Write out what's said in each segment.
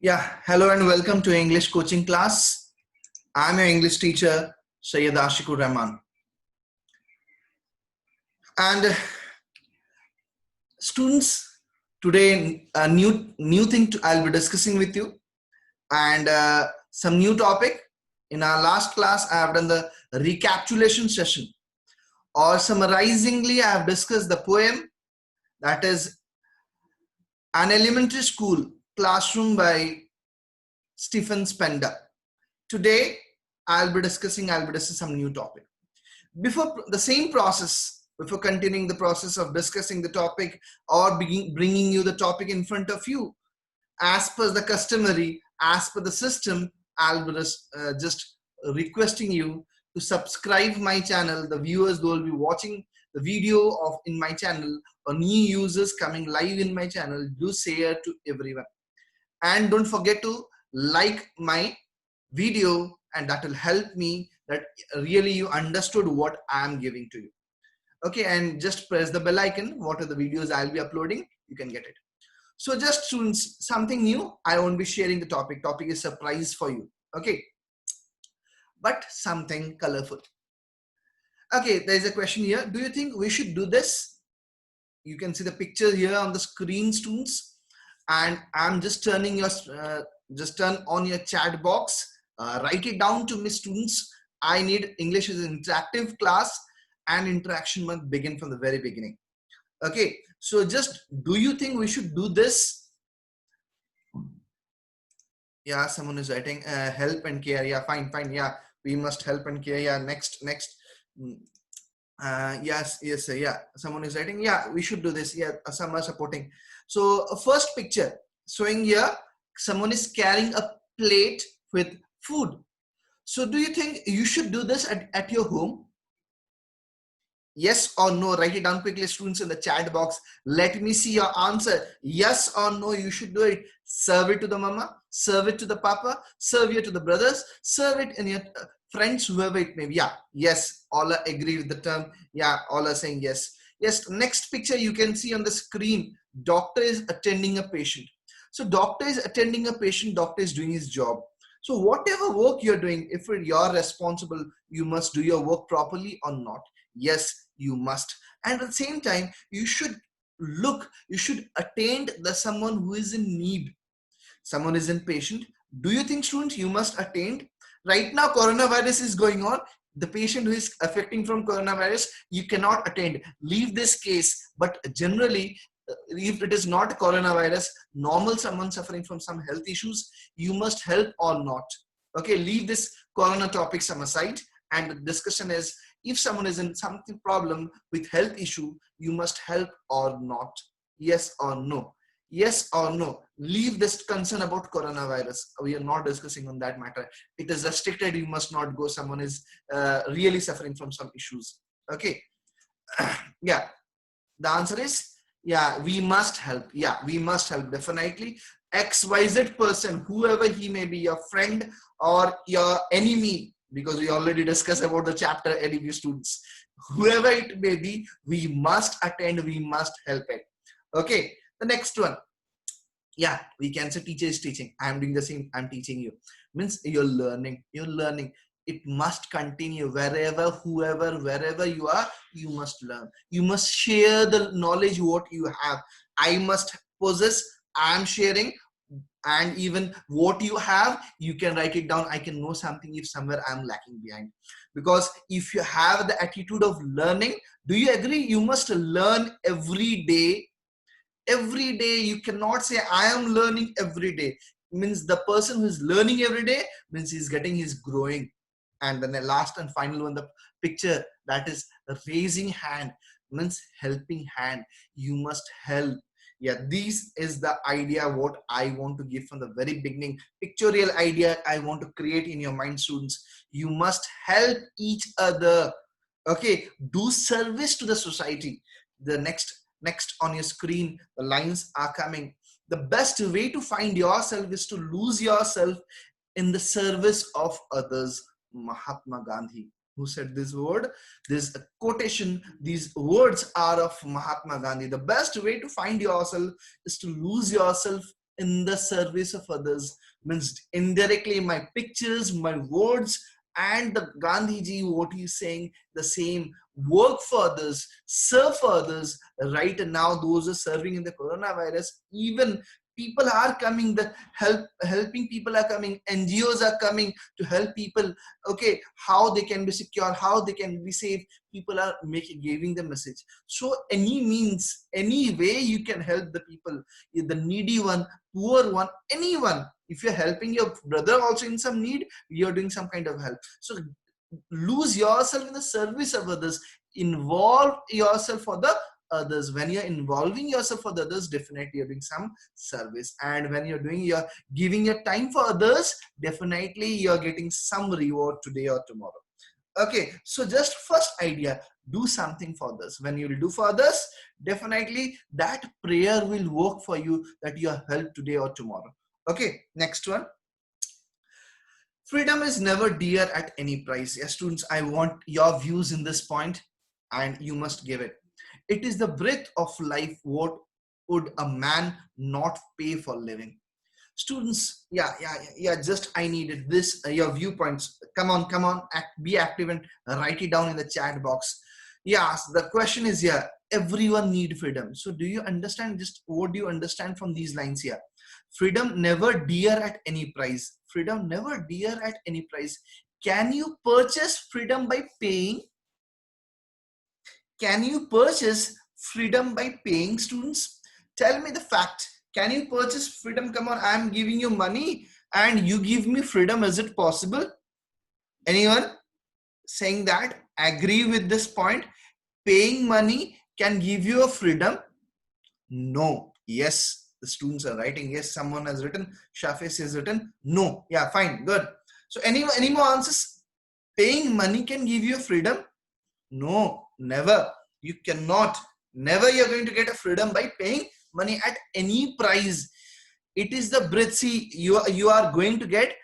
Yeah, hello and welcome to English coaching class. I'm your English teacher, Sayyid Ashikur Rahman. And students, today a new thing I'll be discussing with you, and some new topic. In our last class, I have done the recapitulation session, or summarizingly, I have discussed the poem that is An Elementary School Classroom by Stephen Spender. Today, I'll be discussing some new topic. Before the same process, before continuing the process of discussing the topic or bringing you the topic in front of you, as per the customary, as per the system, I'll be just requesting you to subscribe my channel. The viewers who will be watching the video of in my channel, or new users coming live in my channel, do share to everyone. And don't forget to like my video, and that will help me that really you understood what I am giving to you. Okay, and just press the bell icon. What are the videos I'll be uploading, you can get it. So just students, something new, I won't be sharing the topic. Topic is surprise for you. Okay, but something colorful. Okay, there is a question here. Do you think we should do this? You can see the picture here on the screen, students, and I'm just turning your just turn on your chat box. Write it down to me, students. I need English is an interactive class, and interaction must begin from the very beginning. Okay, so just do you think we should do this? Yeah, someone is writing help and care. Yeah, fine. Yeah, we must help and care. Yeah, next. Yes, yeah, someone is writing, yeah, we should do this. Yeah, some are supporting. So first picture showing here, someone is carrying a plate with food. So do you think you should do this at your home? Yes or no? Write it down quickly, students, in the chat box. Let me see your answer. Yes or no, you should do it. Serve it to the mama, serve it to the papa, serve it to the brothers, serve it in your friends, whoever it may be. Yeah, yes, all agree with the term. Yeah, all are saying yes. Yes, next picture you can see on the screen. Doctor is attending a patient. So doctor is attending a patient, doctor is doing his job. So whatever work you're doing, if you're responsible, you must do your work properly or not. Yes, you must. And at the same time, you should attend the someone who is in need. Someone is in patient. Do you think, students, you must attend? Right now, coronavirus is going on. The patient who is affecting from coronavirus, you cannot attend. Leave this case. But generally, if it is not coronavirus, normal someone suffering from some health issues, you must help or not. Okay, leave this corona topic some aside. And the discussion is, if someone is in something problem with health issue, you must help or not. Yes or no? Yes or no? Leave this concern about coronavirus. We are not discussing on that matter. It is restricted. You must not go. Someone is really suffering from some issues. Okay. Yeah. The answer is, yeah, we must help. Yeah, we must help. Definitely. XYZ person, whoever he may be, your friend or your enemy, because we already discussed about the chapter enemy, students. Whoever it may be, we must attend, we must help it. Okay, the next one. Yeah, we can say teacher is teaching. I'm doing the same. I'm teaching you. Means you're learning. It must continue wherever, wherever you are, you must learn. You must share the knowledge what you have. I must possess. I'm sharing. And even what you have, you can write it down. I can know something if somewhere I'm lacking behind. Because if you have the attitude of learning, do you agree? You must learn every day. Every day. You cannot say I am learning every day. It means the person who is learning every day means he's growing. And then the last and final one, the picture, that is raising hand, means helping hand. You must help. Yeah, this is the idea what I want to give from the very beginning. Pictorial idea I want to create in your mind, students. You must help each other. Okay, do service to the society. The next on your screen, the lines are coming. The best way to find yourself is to lose yourself in the service of others. Mahatma Gandhi, who said this word, this quotation, these words are of Mahatma Gandhi. The best way to find yourself is to lose yourself in the service of others. Means indirectly my pictures, my words, and the Gandhiji, what he's saying, the same, work for others, serve for others. Right now, those are serving in the coronavirus. Even people are coming, the helping people are coming, NGOs are coming to help people. Okay, how they can be secure, how they can be safe. People are giving the message. So any means, any way you can help the people, the needy one, poor one, anyone. If you're helping your brother also in some need, you're doing some kind of help. So lose yourself in the service of others, involve yourself for the others. When you're involving yourself for the others, definitely you're doing some service. And when you're giving your time for others, definitely you're getting some reward today or tomorrow. Okay, so just first idea, do something for others. When you will do for others, definitely that prayer will work for you, that you are helped today or tomorrow. Okay, next one. Freedom is never dear at any price. Yes, students, I want your views in this point, and you must give it. It is the breath of life. What would a man not pay for living? Students, yeah, just I needed this, your viewpoints. Come on, be active and write it down in the chat box. Yes, the question is here, everyone need freedom. So do you understand, just what do you understand from these lines here? Freedom never dear at any price. Freedom never dear at any price. Can you purchase freedom by paying? Can you purchase freedom by paying, students? Tell me the fact. Can you purchase freedom? Come on, I'm giving you money and you give me freedom. Is it possible? Anyone saying that? Agree with this point? Paying money can give you a freedom? No. Yes. The students are writing. Yes, someone has written. Shafis has written. No. Yeah, fine. Good. So any more answers? Paying money can give you freedom? No, never. You cannot. Never you're going to get a freedom by paying money at any price. It is the breath. See, you are going to get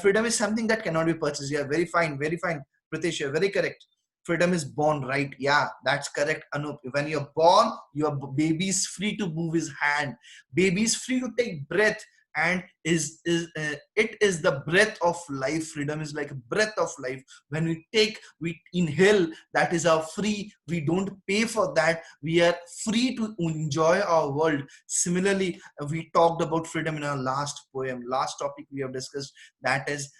freedom is something that cannot be purchased. Yeah, very fine, Pritesh, you're very correct. Freedom is born, right? Yeah, that's correct, Anup. When you're born, your baby is free to move his hand. Baby is free to take breath, and it is the breath of life. Freedom is like a breath of life. When we inhale, that is our free. We don't pay for that. We are free to enjoy our world. Similarly, we talked about freedom in our last topic we have discussed, that is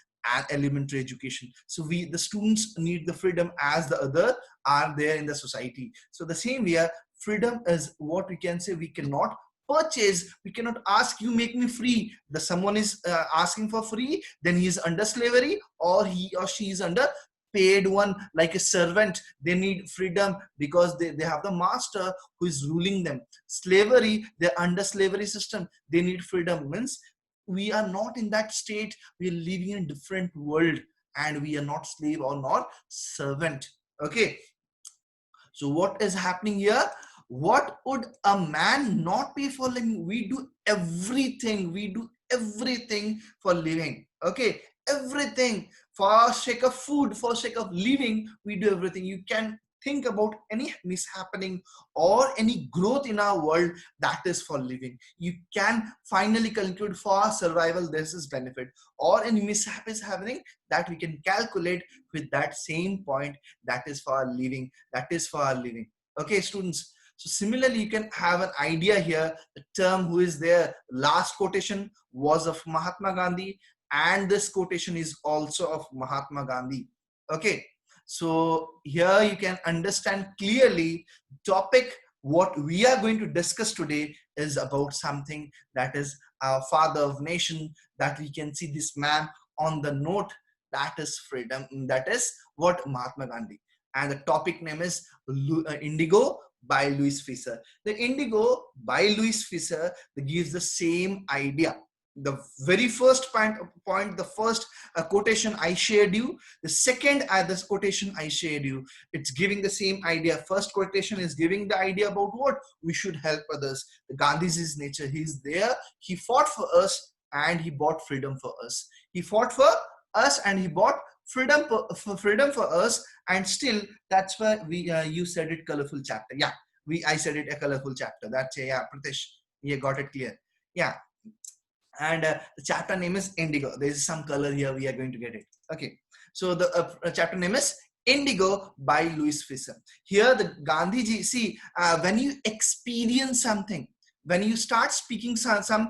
elementary education. So the students need the freedom as the other are there in the society. So the same way, freedom is what we can say we cannot purchase. We cannot ask, you make me free. The someone is asking for free, then he is under slavery, or he or she is under paid one, like a servant. They need freedom because they have the master who is ruling them. Slavery, they're under slavery system. They need freedom. Means we are not in that state. We are living in a different world, and we are not slave or not servant. Okay, so what is happening here? What would a man not pay for living? We do everything for living. Okay, everything. For sake of food, for sake of living, we do everything. You can think about any mishappening or any growth in our world, that is for living. You can finally conclude for survival this is benefit, or any mishap is happening, that we can calculate with that same point, that is for our living, Okay, students, so similarly you can have an idea here. The term who is there, last quotation was of Mahatma Gandhi, and this quotation is also of Mahatma Gandhi. Okay, so here you can understand clearly topic. What we are going to discuss today is about something that is our father of nation, that we can see this man on the note, that is freedom. That is what Mahatma Gandhi. And the topic name is Indigo by Louis Fischer. The Indigo by Louis Fischer gives the same idea. The very first point, the first quotation I shared you, the second this quotation I shared you, it's giving the same idea. First quotation is giving the idea about what we should help others. The Gandhi's nature, he's there, he fought for us and he bought freedom for us. He fought for us and he bought freedom for us, and still that's why we you said it colorful chapter. Yeah, I said it a colorful chapter. That's yeah, Pritesh, you got it clear. Yeah, and the chapter name is Indigo. There is some color here, we are going to get it. Okay, so the chapter name is Indigo by Louis Fischer. Here the Gandhiji, see, when you experience something, when you start speaking some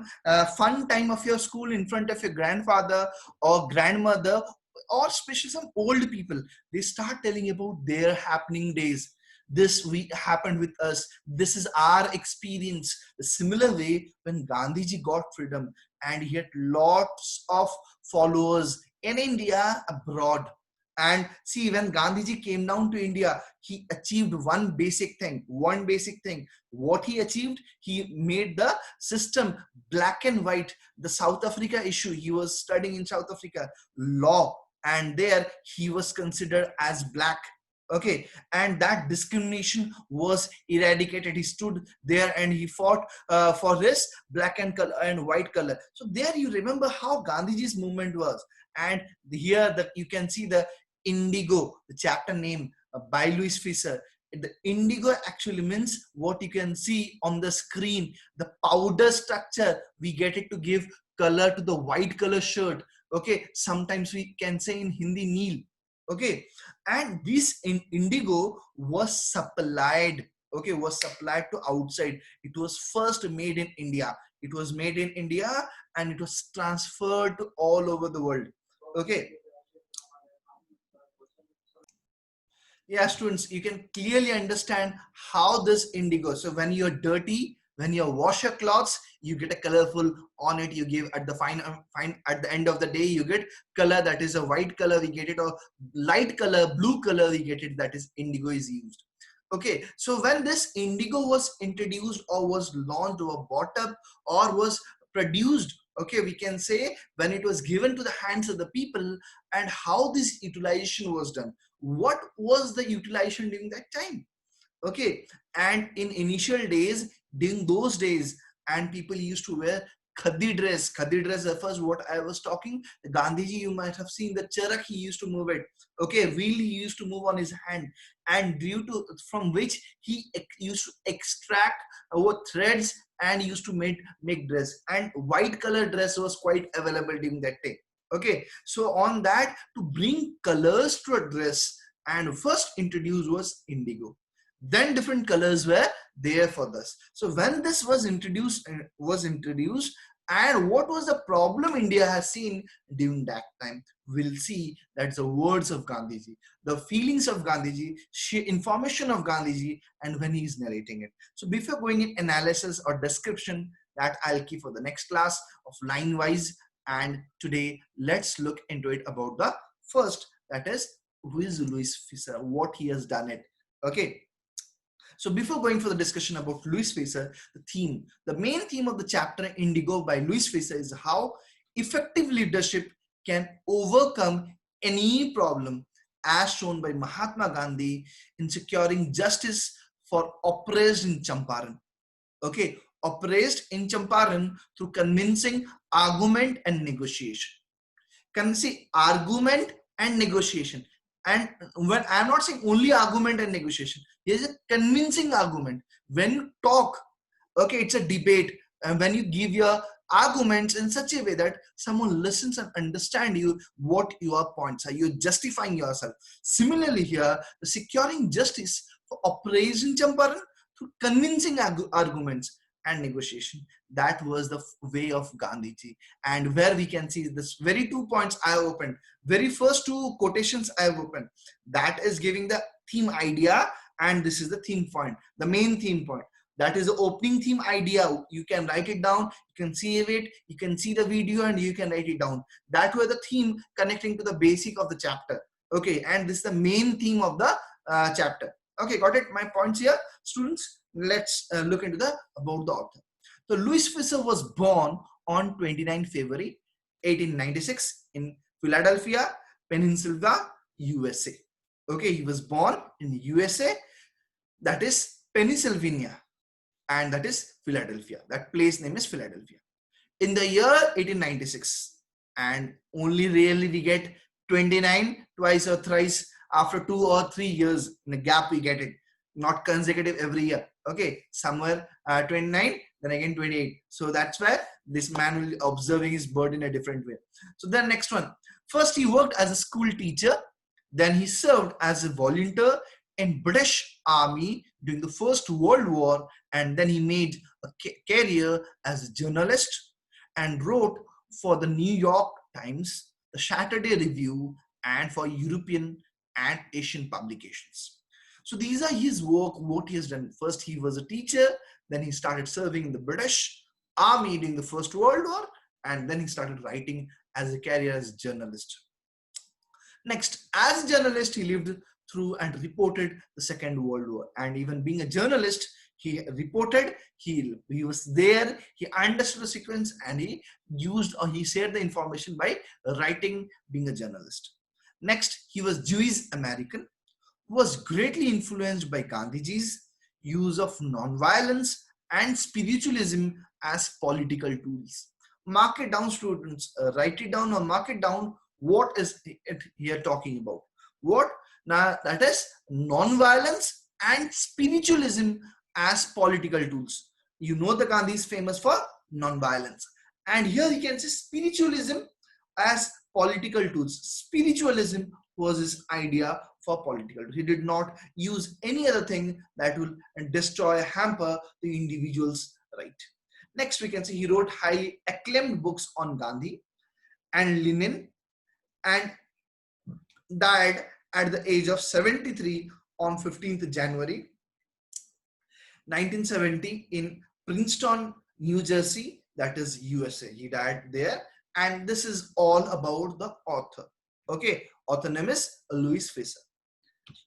fun time of your school in front of your grandfather or grandmother, or especially some old people, they start telling about their happening days. This week happened with us, this is our experience. The similar way, when Gandhiji got freedom and he had lots of followers in India, abroad, and see, when Gandhiji came down to India, he achieved one basic thing. What he achieved, he made the system black and white. The South Africa issue, he was studying in South Africa law, and there he was considered as black. Okay, and that discrimination was eradicated. He stood there and he fought for this black and color and white color. So there you remember how Gandhiji's movement was. And here that you can see the Indigo, the chapter name by Louis Fischer. The indigo actually means what you can see on the screen, the powder structure. We get it to give color to the white color shirt. Okay, sometimes we can say in Hindi Neel. Okay, and this indigo was supplied, okay, was supplied to outside. It was first made in India. It was made in India and it was transferred to all over the world. Okay, yeah, students, you can clearly understand how this indigo. So when you're dirty, when you wash your clothes, you get a colorful on it. You give at the fine at the end of the day, you get color, that is a white color. We get it, or light color, blue color. We get it. That is indigo is used. Okay, so when this indigo was introduced or was launched or bought up or was produced, okay, we can say when it was given to the hands of the people, and how this utilization was done. What was the utilization during that time? Okay, and in initial days, during those days, and people used to wear khadi dress refers what I was talking. Gandhiji, you might have seen the charak, he used to move it. Okay, wheel he used to move on his hand, and due to from which he used to extract our threads and used to make dress, and white color dress was quite available during that day. Okay, so on that, to bring colors to a dress, and first introduced was indigo, then different colors were there for this. So when this was introduced, and what was the problem India has seen during that time, we'll see that's the words of Gandhiji, the feelings of Gandhiji, information of Gandhiji, and when he's narrating it. So before going in analysis or description, that I'll keep for the next class of line wise. And today let's look into it about the first, that is who is Louis Fischer, what he has done it. Okay, so before going for the discussion about Louis Fischer, the main theme of the chapter Indigo by Louis Fischer is how effective leadership can overcome any problem, as shown by Mahatma Gandhi in securing justice for oppressed in Champaran. Okay, oppressed in Champaran through convincing argument and negotiation. Can see argument and negotiation. And when I'm not saying only argument and negotiation, there's a convincing argument. When you talk, okay, it's a debate, and when you give your arguments in such a way that someone listens and understand you, what your points are, you're justifying yourself. Similarly here, securing justice for Operation Champaran through convincing arguments and negotiation. That was the way of Gandhiji, and where we can see this very 2 points I opened, very first 2 quotations I have opened, that is giving the theme idea, and this is the theme point, the main theme point. That is the opening theme idea. You can write it down, you can save it, you can see the video, and you can write it down. That was the theme connecting to the basic of the chapter. Okay, and this is the main theme of the chapter. Okay, got it? My points here, students. Let's look into the about the author. So Louis Fischer was born on 29 February 1896 in Philadelphia, Pennsylvania, USA. Okay, he was born in USA, that is Pennsylvania, and that is Philadelphia. That place name is Philadelphia. In the year 1896, and only rarely we get 29 twice or thrice after 2 or 3 years in a gap we get it, not consecutive every year. Okay, somewhere 29, then again 28. So that's why this man will observing his bird in a different way. So then next one, first he worked as a school teacher, then he served as a volunteer in British Army during the First World War, and then he made a career as a journalist and wrote for the New York Times, the Saturday Review, and for European and Asian publications. So these are his work, what he has done. First he was a teacher, then he started serving in the British Army during the First World War, and then he started writing as a career as a journalist. Next, as a journalist, he lived through and reported the Second World War. And even being a journalist, he reported, he was there, he understood the sequence, and he used or he shared the information by writing, being a journalist. Next, he was Jewish American, who was greatly influenced by Gandhiji's use of non-violence and spiritualism as political tools. Mark it down, students, write it down or mark it down. What is it here talking about? What? Now that is non-violence and spiritualism as political tools. You know the Gandhi is famous for non-violence, and here you can see spiritualism as political tools. Spiritualism was his idea for political tools. He did not use any other thing that will destroy, hamper the individual's right. Next, we can see he wrote highly acclaimed books on Gandhi and Lenin, and died at the age of 73 on 15th January 1970 in Princeton, New Jersey, that is USA. He died there, and this is all about the author. Okay, author name is Louis Fischer.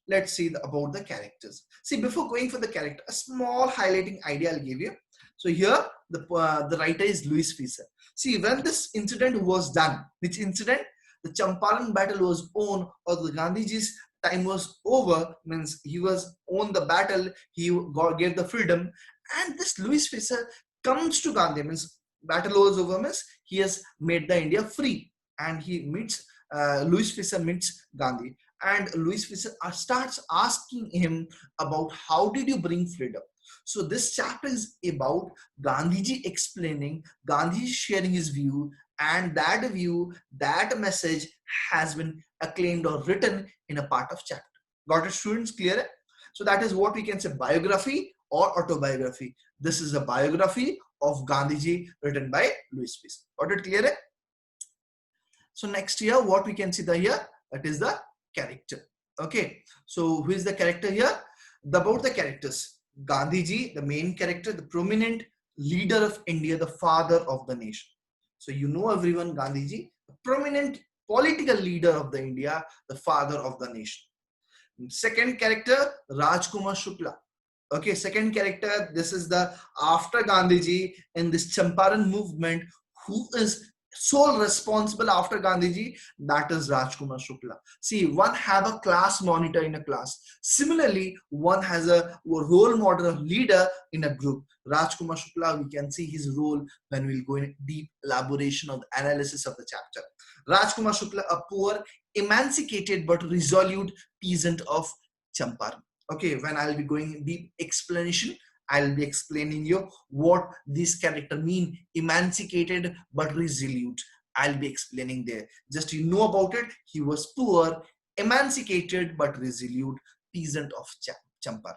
Let's see about the characters. See, before going for the character, a small highlighting idea I'll give you. So here the writer is Louis Fischer. See, when this incident was done, which incident? The Champaran battle was won, or the Gandhiji's time was over, means he was won the battle, he gave the freedom, and this Louis Fischer comes to Gandhi, means battle was over, means he has made the India free, and he meets Louis Fischer meets Gandhi, and Louis Fischer starts asking him about how did you bring freedom. So this chapter is about Gandhiji explaining, Gandhiji sharing his view, and that view, that message has been acclaimed or written in a part of chapter. Got it, students? Clear? So that is what we can say, biography or autobiography. This is a biography of Gandhiji written by Louis Fischer. Got it? Clear? So next here, what we can see here, that is the character. Okay, so who is the character here? About the characters, Gandhiji, the main character, the prominent leader of India, the father of the nation. So you know everyone, Gandhiji, the prominent political leader of the India, the father of the nation. Second character, Rajkumar Shukla. Okay, second character, this is the after Gandhiji in this Champaran movement, who is sole responsible after Gandhiji, that is Rajkumar Shukla. See, one have a class monitor in a class. Similarly, one has a role model leader in a group. Rajkumar Shukla, we can see his role when we'll go in deep elaboration of the analysis of the chapter. Rajkumar Shukla, a poor, emancipated but resolute peasant of Champaran. Okay, when I'll be going deep explanation, I'll be explaining you what this character mean, emancipated but resolute. I'll be explaining there. Just you know about it. He was poor, emancipated but resolute, peasant of Champaran.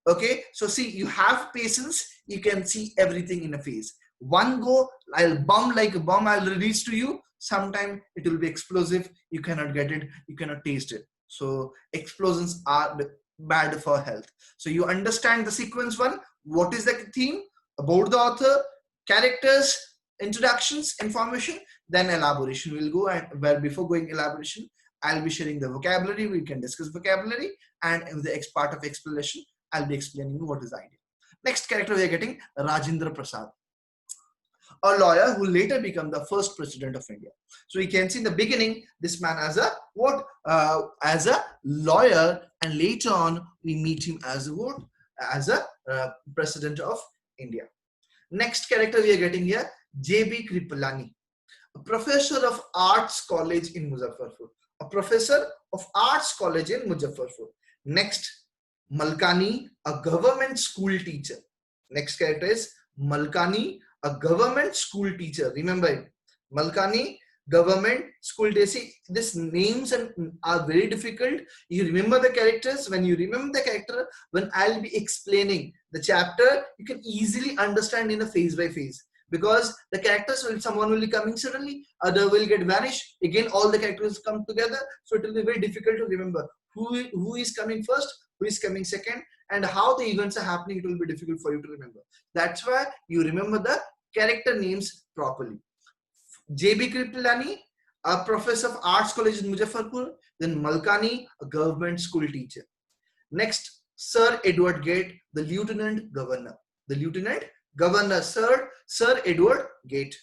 Okay, so see, you have patience. You can see everything in a phase. One go, I'll bomb like a bomb. I'll release to you. Sometime it will be explosive. You cannot get it. You cannot taste it. So explosions are bad for health. So you understand the sequence one. What is the theme? About the author, characters, introductions, information, then elaboration will go. And where before going elaboration, I'll be sharing the vocabulary. We can discuss vocabulary, and in the next part of explanation, I'll be explaining you what is the idea. Next character we are getting, Rajendra Prasad, a lawyer who later became the first president of India. So you can see in the beginning, this man as a what? As a lawyer, and later on we meet him as a what? As a president of India. Next character we are getting here, J.B. Kripalani, a professor of arts college in Muzaffarpur. A professor of arts college in Muzaffarpur. Next, Malkani, a government school teacher. Next character is Malkani, a government school teacher. Remember it. Malkani, government school teacher. See, these names are very difficult. You remember the characters. When you remember the character, when I'll be explaining the chapter, you can easily understand in a phase by phase. Because the characters will, someone will be coming suddenly, other will get vanished. Again, all the characters come together. So it will be very difficult to remember who is coming first, who is coming second, and how the events are happening. It will be difficult for you to remember. That's why you remember the character names properly. J.B. Kripalani, a professor of arts college in Muzaffarpur. Then Malkani, a government school teacher. Next, Sir Edward Gate, the lieutenant governor. The lieutenant governor, Sir Edward Gate.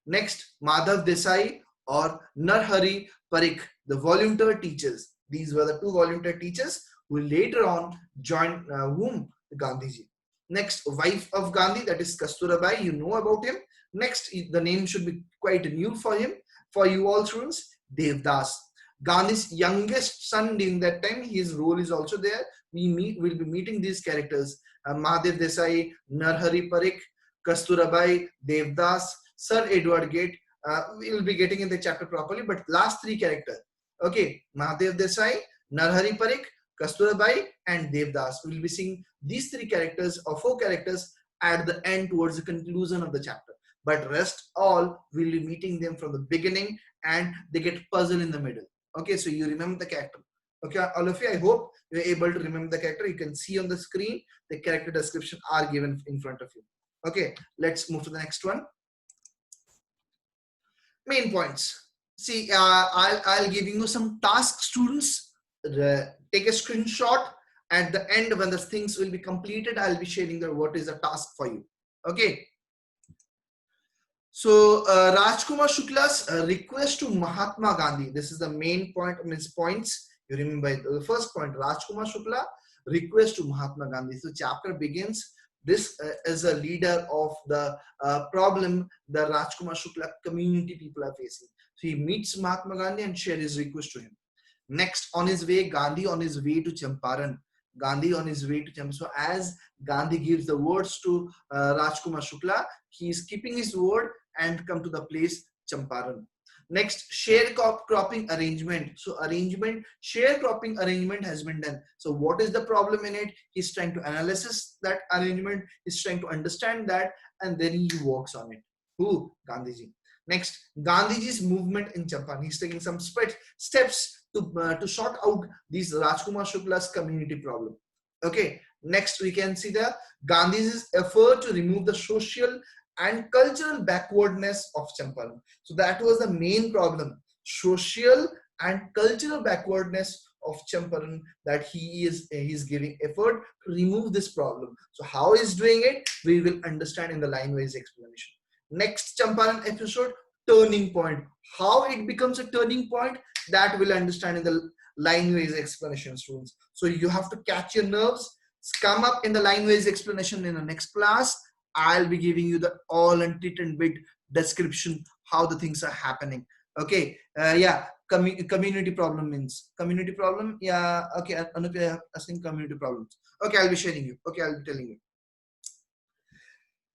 Next, Madhav Desai or Narhari Parikh, the volunteer teachers. These were the two volunteer teachers who later on joined whom? Gandhiji. Next, wife of Gandhi, that is Kasturabai, you know about him. Next, the name should be quite new for him, for you all students, Devdas. Gandhi's youngest son during that time, his role is also there. We'll be meeting these characters. Madhav Desai, Narhari Parikh, Kasturabai, Devdas, Sir Edward Gate. We'll be getting in the chapter properly, but last three characters. Okay, Madhav Desai, Narhari Parikh, Kasturabai, and Devdas. We'll be seeing these three characters or four characters at the end towards the conclusion of the chapter. But rest all, we'll be meeting them from the beginning and they get puzzled in the middle. Okay, so you remember the character. Okay, all of you, I hope you're able to remember the character. You can see on the screen, the character description are given in front of you. Okay, let's move to the next one. Main points. See, I'll giving you some tasks, students. Take a screenshot. At the end, when the things will be completed, I'll be sharing what is the task for you. Okay. So Rajkumar Shukla's request to Mahatma Gandhi. This is the main point of his points. You remember the first point, Rajkumar Shukla request to Mahatma Gandhi. So chapter begins. This is a leader of the problem the Rajkumar Shukla community people are facing. So he meets Mahatma Gandhi and shares his request to him. Next, on his way, Gandhi on his way to Champaran. Gandhi on his way to Champaran. So as Gandhi gives the words to Rajkumar Shukla, he is keeping his word and come to the place Champaran. Next, sharecropping arrangement. So sharecropping arrangement has been done. So what is the problem in it? He's trying to analyze that arrangement. He's trying to understand that, and then he works on it. Who? Gandhiji. Next, Gandhiji's movement in Champaran. He's taking some steps to sort out these Rajkumar Shukla's community problem. Okay. Next, we can see the Gandhiji's effort to remove the social and cultural backwardness of Champaran. So that was the main problem, social and cultural backwardness of Champaran, that he is giving effort to remove this problem. So how he's doing it, we will understand in the line-wise explanation. Next Champaran episode, turning point. How it becomes a turning point, that we'll understand in the line-wise explanation, students. So you have to catch your nerves, come up in the line-wise explanation in the next class. I'll be giving you the all and tit and bit description how the things are happening. Okay. Yeah. Community problem means community problem. Yeah. Okay. Anup asking community problems. Okay. I'll be sharing you. Okay. I'll be telling you.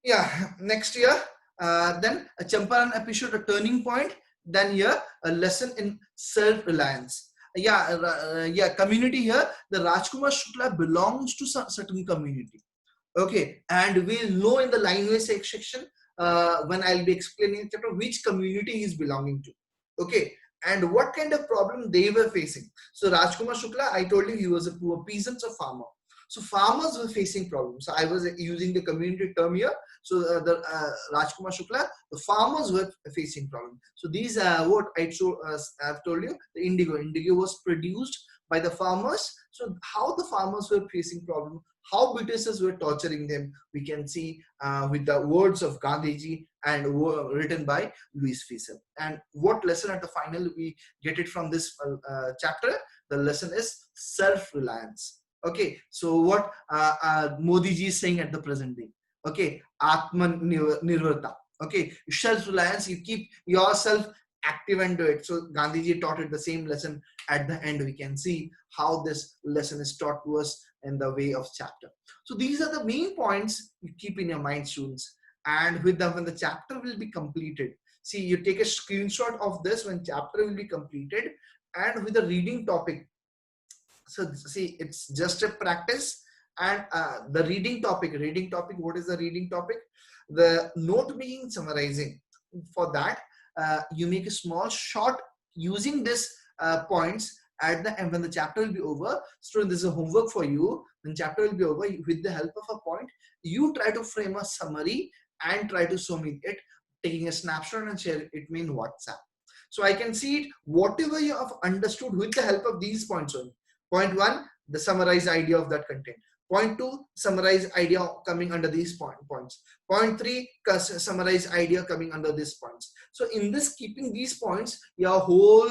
Yeah. Next year, then a Champaran episode, a turning point. Then here a lesson in self-reliance. Yeah. Community here. The Rajkumar Shukla belongs to some certain community. Okay, and we'll know in the line-wise section when I'll be explaining the chapter which community he's belonging to. Okay, and what kind of problem they were facing. So Rajkumar Shukla, I told you he was a poor peasant or farmer. So farmers were facing problems. So I was using the community term here. So the Rajkumar Shukla, the farmers were facing problems. So these are what I've told you. The indigo was produced by the farmers. So how the farmers were facing problems, how Britishers were torturing them, we can see with the words of Gandhiji and written by Louis Fischer. And what lesson at the final we get it from this chapter? The lesson is self-reliance. Okay, so what Modi ji is saying at the present day. Okay, Atman Nirvarta. Okay, self-reliance, you keep yourself active and do it. So Gandhiji taught it the same lesson. At the end, we can see how this lesson is taught to us in the way of chapter. So these are the main points you keep in your mind, students. and when the chapter will be completed, see, you take a screenshot of this when chapter will be completed, and with the reading topic. So see, it's just a practice. And the reading topic, what is the reading topic? The note being summarizing. For that, you make a small short using this points at the end when the chapter will be over. Student, this is a homework for you. When chapter will be over, with the help of a point, you try to frame a summary and try to show me it, taking a snapshot and share it in WhatsApp. So I can see it, whatever you have understood with the help of these points only. Point 1, the summarized idea of that content. Point 2, summarize idea coming under these points. Point 3, summarize idea coming under these points. So in this, keeping these points, your whole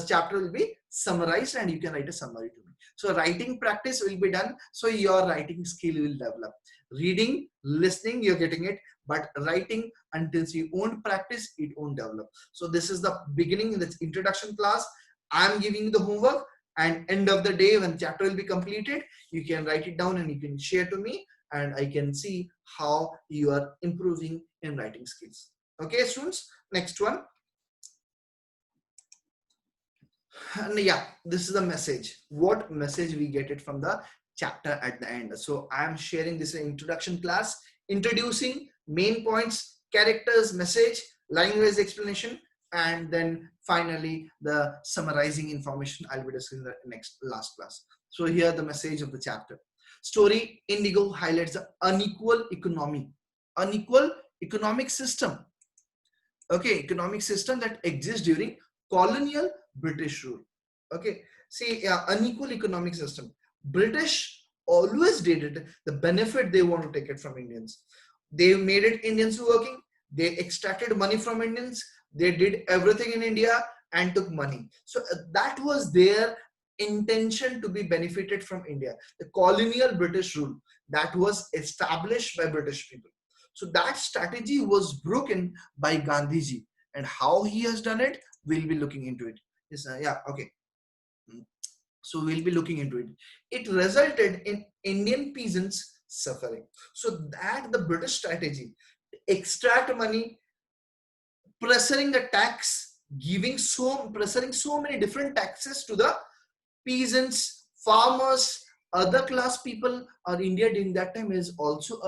chapter will be summarized and you can write a summary to me. So writing practice will be done. So your writing skill will develop. Reading, listening, you're getting it. But writing, until you won't practice, it won't develop. So this is the beginning in the introduction class. I'm giving you the homework. And end of the day, when chapter will be completed, you can write it down and you can share to me, and I can see how you are improving in writing skills. Okay, students, next one. And yeah, this is the message. What message we get it from the chapter at the end. So I am sharing this introduction class, introducing main points, characters, message, line-wise explanation, and then finally the summarizing information I'll be discussing in the last class. So here the message of the chapter. Story Indigo highlights the unequal economic system. Okay, economic system that exists during colonial British rule. Okay, see, unequal economic system. British always did it, the benefit they want to take it from Indians. They made it Indians working. They extracted money from Indians. They did everything in India and took money. So that was their intention, to be benefited from India. The colonial British rule that was established by British people. So that strategy was broken by Gandhiji, and how he has done it, we'll be looking into it. Yes, yeah, okay. So we'll be looking into it. It resulted in Indian peasants suffering. So that the British strategy, extract money, pressuring the tax, pressuring so many different taxes to the peasants, farmers, other class people. Or India during that time is also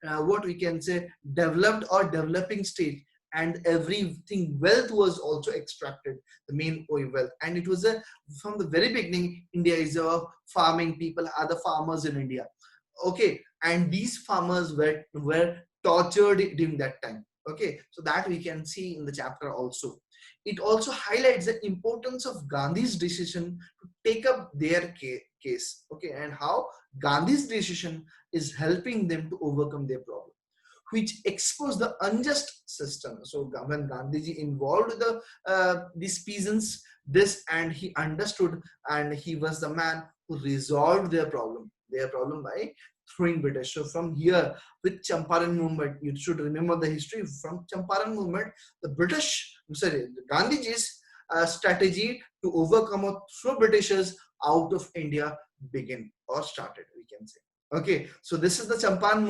a what we can say developed or developing state, and everything wealth was also extracted, the main oil wealth. And it was from the very beginning, India is a farming people, are the farmers in India. Okay, and these farmers were tortured during that time. Okay, so that we can see in the chapter also. It also highlights the importance of Gandhi's decision to take up their case. Okay, and how Gandhi's decision is helping them to overcome their problem, which exposed the unjust system. So when Gandhiji involved these peasants, and he understood, and he was the man who resolved their problem by throwing British. So from here, with Champaran movement, you should remember the history. From Champaran movement, the Gandhiji's strategy to overcome or throw Britishers out of India began or started, we can say. Okay, so this is the Champaran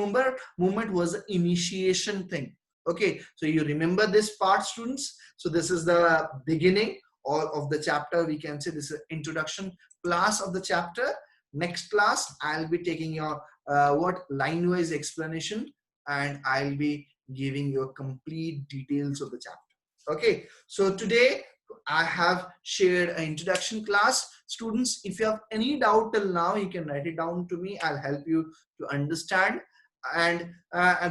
movement was the initiation thing. Okay, so you remember this part, students. So this is the beginning of the chapter, we can say. This is introduction class of the chapter. Next class, I'll be taking your line-wise explanation, and I'll be giving you complete details of the chapter. Okay, so today I have shared an introduction class. Students, if you have any doubt till now, you can write it down to me. I'll help you to understand. And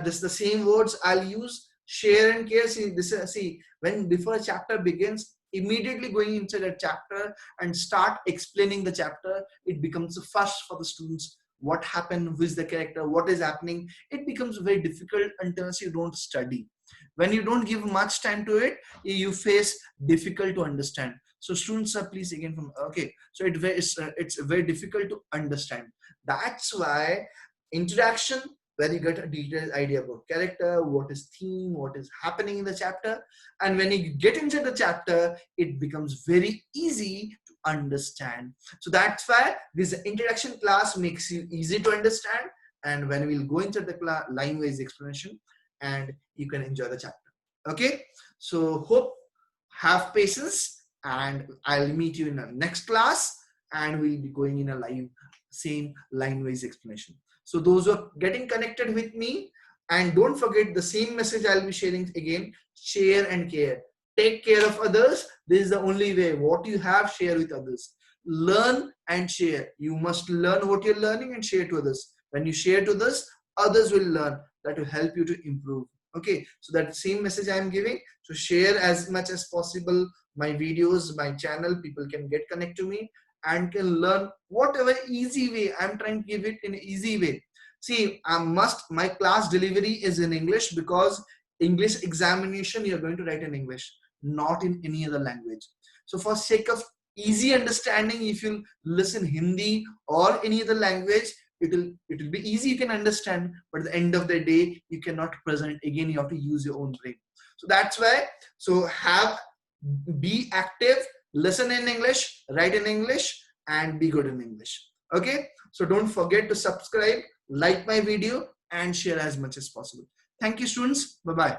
this the same words I'll use. Share and care. See, when before a chapter begins, immediately going inside a chapter and start explaining the chapter, it becomes fast for the students. What happened, who is the character, what is happening. It becomes very difficult until you don't study. When you don't give much time to it, you face difficult to understand. So students are please again from okay. So it's very difficult to understand. That's why introduction, where you get a detailed idea about character, what is theme, what is happening in the chapter. And when you get into the chapter, it becomes very easy to understand. So that's why this introduction class makes you easy to understand. And when we'll go into the line-wise explanation, and you can enjoy the chapter. Okay, so hope, have patience, and I'll meet you in the next class, and we'll be going in a live, same line-wise explanation. So those who are getting connected with me, and don't forget the same message I'll be sharing again: share and care. Take care of others. This is the only way. What you have, share with others. Learn and share. You must learn what you're learning and share to others. When you share to others, others will learn. That will help you to improve. Okay, so that same message I am giving. So share as much as possible my videos, my channel. People can get connect to me and can learn whatever easy way. I'm trying to give it in an easy way. See, my class delivery is in English, because English examination you're going to write in English, not in any other language. So for sake of easy understanding, if you listen Hindi or any other language, it will be easy, you can understand, but at the end of the day you cannot present. Again, you have to use your own brain. So that's why, so be active, listen in English, write in English, and be good in English. Okay, so don't forget to subscribe, like my video, and share as much as possible. Thank you, students. Bye bye.